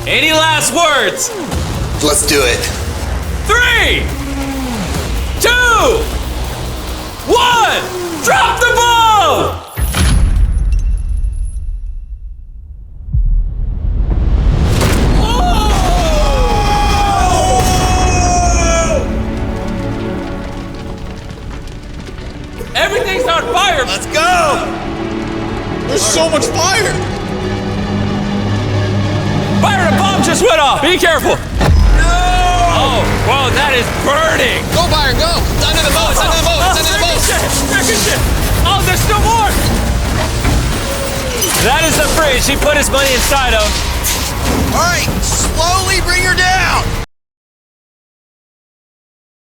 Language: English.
Any last words? Let's do it. 3, 2, 1, drop the bomb! Everything's on fire! Let's go! There's so much fire! Fire, a bomb just went off! Be careful! No! Oh, whoa, that is burning! Go, Byron, go! It's under the boat, it's under the boat, it's under the boat! Ricochet! Oh, there's still more! That is the fridge he put his money inside of. All right, slowly bring her down!